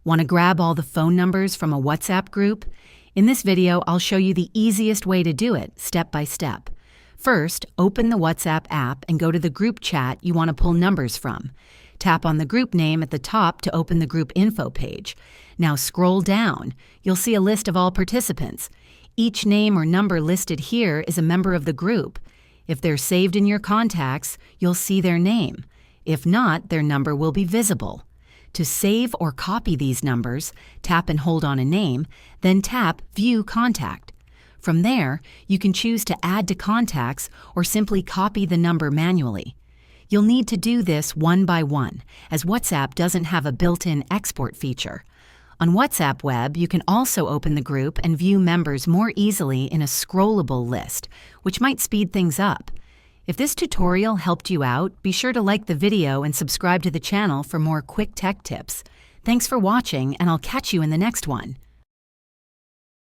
Want to grab all the phone numbers from a WhatsApp group? In this video, I'll show you the easiest way to do it, step by step. First, open the WhatsApp app and go to the group chat you want to pull numbers from. Tap on the group name at the top to open the group info page. Now scroll down. You'll see a list of all participants. Each name or number listed here is a member of the group. If they're saved in your contacts, you'll see their name. If not, their number will be visible. To save or copy these numbers, tap and hold on a name, then tap View Contact. From there, you can choose to add to contacts or simply copy the number manually. You'll need to do this one by one, as WhatsApp doesn't have a built-in export feature. On WhatsApp Web, you can also open the group and view members more easily in a scrollable list, which might speed things up. If this tutorial helped you out, be sure to like the video and subscribe to the channel for more quick tech tips. Thanks for watching, and I'll catch you in the next one.